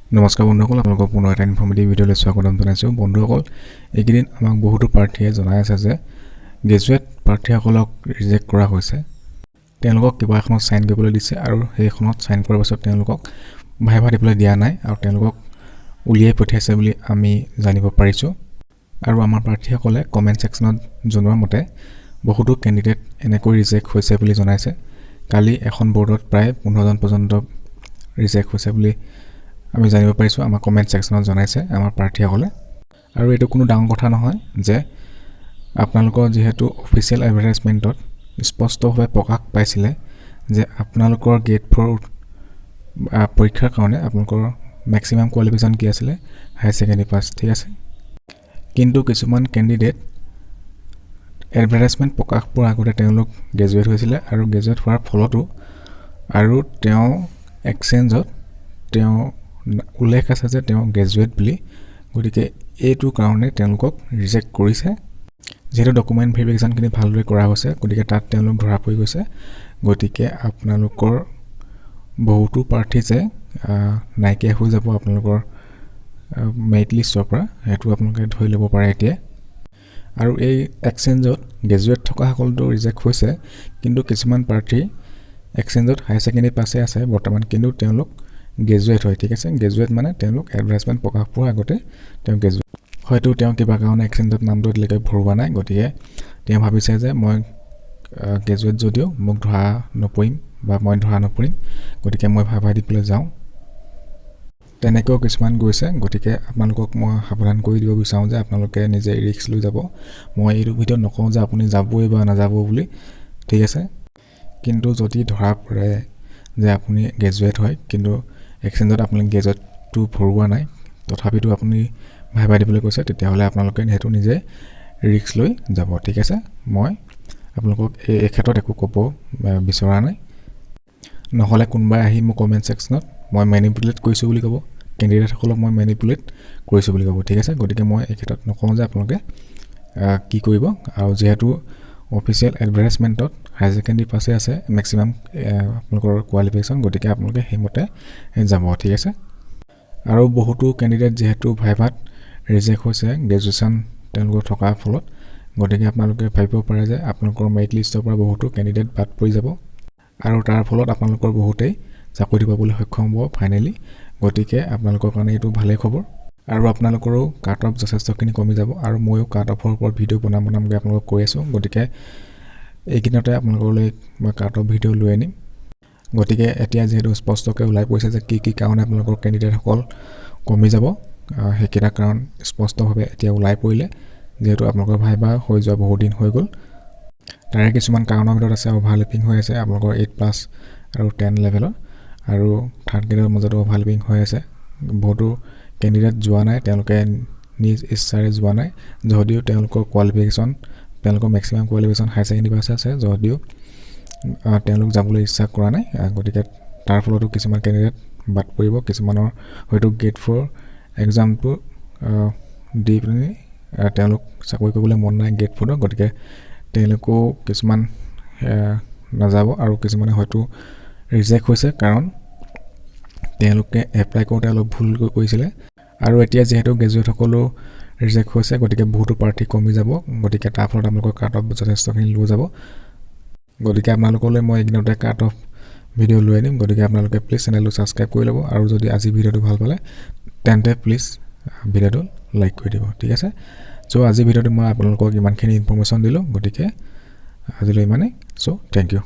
নমস্কাৰ বন্ধুসকল, আপোনালোকক পুনৰ এটা ইনফৰ্মেটিভ ভিডিঅ'লৈ স্বাগতম জনাইছোঁ। বন্ধুসকল, এইকেইদিন আমাক বহুতো প্ৰাৰ্থীয়ে জনাই আছে যে গ্ৰেজুৱেট প্ৰাৰ্থীসকলক ৰিজেক্ট কৰা হৈছে। তেওঁলোকক কিবা এখনত চাইন কৰিবলৈ দিছে আৰু সেইখনত চাইন কৰাৰ পাছত তেওঁলোকক ভাইভা দিবলৈ দিয়া নাই আৰু তেওঁলোকক উলিয়াই পঠিয়াইছে বুলি আমি জানিব পাৰিছোঁ। আৰু আমাৰ প্ৰাৰ্থীসকলে কমেণ্ট ছেকশ্যনত জনোৱা মতে বহুতো কেণ্ডিডেট এনেকৈ ৰিজেক্ট হৈছে বুলি জনাইছে। কালি এখন বৰ্ডত প্ৰায় 15জন পৰ্যন্ত ৰিজেক্ট হৈছে বুলি আমি জানিব পাৰিছোঁ, আমাৰ কমেণ্ট ছেকশ্যনত জনাইছে আমাৰ প্ৰাৰ্থীসকলে। আৰু এইটো কোনো ডাঙৰ কথা নহয় যে আপোনালোকৰ যিহেতু অফিচিয়েল এডভাৰটাইজমেণ্টত স্পষ্টভাৱে প্ৰকাশ পাইছিলে যে আপোনালোকৰ গ্ৰেড 4 পৰীক্ষাৰ কাৰণে আপোনালোকৰ মেক্সিমাম কোৱালিফিকেশ্যন কি আছিলে, হায়াৰ ছেকেণ্ডেৰী পাছ, ঠিক আছে। কিন্তু কিছুমান কেণ্ডিডেট এডভাৰটাইজমেণ্ট প্ৰকাশ পোৱাৰ আগতে তেওঁলোক গ্ৰেজুৱেট হৈছিলে আৰু গ্ৰেজুৱেট হোৱাৰ ফলতো আৰু তেওঁ এক্সচেঞ্জত তেওঁ উল্লেখ আছে যে তেওঁ গ্ৰেজুৱেট বুলি। গতিকে এইটো কাৰণে তেওঁলোকক ৰিজেক্ট কৰিছে। যিহেতু ডকুমেণ্ট ভেৰিফিকেশ্যনখিনি ভালদৰে কৰা হৈছে, গতিকে তাত তেওঁলোক ধৰা পৰি গৈছে। গতিকে আপোনালোকৰ বহুতো প্ৰাৰ্থী যে নাইকিয়া হৈ যাব আপোনালোকৰ মেৰিট লিষ্টৰ পৰা, সেইটো আপোনালোকে ধৰি ল'ব পাৰে এতিয়া। আৰু এই এক্সচেঞ্জত গ্ৰেজুৱেট থকাসকলতো ৰিজেক্ট হৈছে, কিন্তু কিছুমান প্ৰাৰ্থী এক্সচেঞ্জত হায়াৰ ছেকেণ্ডেৰী পাছে আছে বৰ্তমান, কিন্তু তেওঁলোক গ্ৰেজুৱেট হয়, ঠিক আছে। গ্ৰেজুৱেট মানে তেওঁলোক এডভাৰটাইজমেণ্ট প্ৰকাশ পোৱাৰ আগতে তেওঁ গ্ৰেজুৱেট। হয়তো তেওঁ কিবা কাৰণে এক্সচেঞ্জত নামটো এতিয়ালৈকে ভৰোৱা নাই, গতিকে তেওঁ ভাবিছে যে মই গ্ৰেজুৱেট যদিও মোক ধৰা নপৰিম বা মই ধৰা নপৰিম, গতিকে মই ভাইভা দিবলৈ যাওঁ। তেনেকৈও কিছুমান গৈছে। গতিকে আপোনালোকক মই সাৱধান কৰি দিব বিচাৰোঁ যে আপোনালোকে নিজে ৰিস্ক লৈ যাব। মই এইটো ভিডিঅ'ত নকওঁ যে আপুনি যাবই বা নাযাব বুলি, ঠিক আছে। কিন্তু যদি ধৰা পৰে যে আপুনি গ্ৰেজুৱেট হয় কিন্তু এক্সচেঞ্জত আপুনি গ্ৰেজুৱেটটো ভৰোৱা নাই, তথাপিতো আপুনি ভাইভা দিবলৈ কৈছে, তেতিয়াহ'লে আপোনালোকে সেইটো নিজে ৰিস্ক লৈ যাব, ঠিক আছে। মই আপোনালোকক এই ক্ষেত্ৰত একো ক'ব বিচৰা নাই। নহ'লে কোনোবাই আহি মোক কমেণ্ট ছেকশ্যনত মই মেনিপুলেট কৰিছোঁ বুলি ক'ব, কেণ্ডিডেটসকলক মই মেনিপুলেট কৰিছোঁ বুলি ক'ব, ঠিক আছে। গতিকে মই এই ক্ষেত্ৰত নকওঁ যে আপোনালোকে কি কৰিব। আৰু যিহেতু অফিচিয়েল এডভাৰটাইজমেণ্টত হায়াৰ ছেকেণ্ডেৰী পাছে আছে মেক্সিমাম আপোনালোকৰ কোৱালিফিকেশ্যন, গতিকে আপোনালোকে সেইমতে যাব, ঠিক আছে। আৰু বহুতো কেণ্ডিডেট যিহেতু ভাইভাত ৰিজেক্ট হৈছে গ্ৰেজুৱেশ্যন তেওঁলোকৰ থকাৰ ফলত, গতিকে আপোনালোকে ভাবিব পাৰে যে আপোনালোকৰ মেৰিট লিষ্টৰ পৰা বহুতো কেণ্ডিডেট বাদ পৰি যাব আৰু তাৰ ফলত আপোনালোকৰ বহুতেই চাকৰি পাবলৈ সক্ষম হ'ব ফাইনেলি। গতিকে আপোনালোকৰ কাৰণে এইটো ভালেই খবৰ। আৰু আপোনালোকৰো কাট অফ যথেষ্টখিনি কমি যাব। আৰু ময়ো কাট অফৰ ওপৰত ভিডিঅ' বনামগৈ আপোনালোকক কৈ আছোঁ। গতিকে এইকেইদিনতে আপোনালোকলৈ মই কাট অফ ভিডিঅ' লৈ আনিম। গতিকে এতিয়া যিহেতু স্পষ্টকৈ ওলাই পৰিছে যে কি কি কাৰণে আপোনালোকৰ কেণ্ডিডেটসকল কমি যাব, সেইকেইটা কাৰণ স্পষ্টভাৱে এতিয়া ওলাই পৰিলে। যিহেতু আপোনালোকৰ ভাইভা হৈ যোৱা বহুত দিন হৈ গ'ল, তাৰে কিছুমান কাৰণৰ ভিতৰত আছে অভাৰলেপিং হৈ আছে আপোনালোকৰ 8+ আৰু 10 লেভেলৰ, আৰু থাৰ্ড গ্ৰেডৰ মাজতো অভাৰলেপিং হৈ আছে। বহুতো কেণ্ডিডেট যোৱা নাই, তেওঁলোকে নিজ ইচ্ছাৰে যোৱা নাই, যদিও তেওঁলোকৰ কোৱালিফিকেশ্যন তেওঁলোকৰ maximum qualification higher secondary pass আছে, যদিও তেওঁলোক যাবলৈ ইচ্ছা কৰা নাই। গতিকে তাৰ ফলতো কিছুমান কেণ্ডিডেট বাদ পৰিব। কিছুমানৰ হয়তো গ্ৰেড 4 এক্সামটো দি পিনি তেওঁলোক চাকৰি কৰিবলৈ মন নাই গ্ৰেড 4ৰ, গতিকে তেওঁলোকেও কিছুমান নাযাব। আৰু কিছুমানে হয়তো ৰিজেক্ট হৈছে কাৰণ তেওঁলোকে এপ্লাই কৰোঁতে অলপ ভুল কৰিছিলে। আৰু এতিয়া যিহেতু গ্ৰেজুৱেটসকলো ৰিজেক্ট হৈছে, গতিকে বহুতো প্ৰাৰ্থী কমি যাব। গতিকে তাৰ ফলত আপোনালোকৰ কাট অফ যথেষ্টখিনি লৈ যাব। গতিকে আপোনালোকলৈ মই এইদিনতে কাট অফ ভিডিঅ' লৈ আনিম। গতিকে আপোনালোকে প্লিজ চেনেলটো ছাবস্ক্ৰাইব কৰি ল'ব, আৰু যদি আজি ভিডিঅ'টো ভাল পালে তেন্তে প্লিজ ভিডিঅ'টো লাইক কৰি দিব, ঠিক আছে। চ' আজি ভিডিঅ'টো মই আপোনালোকক ইমানখিনি ইনফৰ্মেশ্যন দিলোঁ, গতিকে আজিলৈ ইমানেই। চ' থেংক ইউ।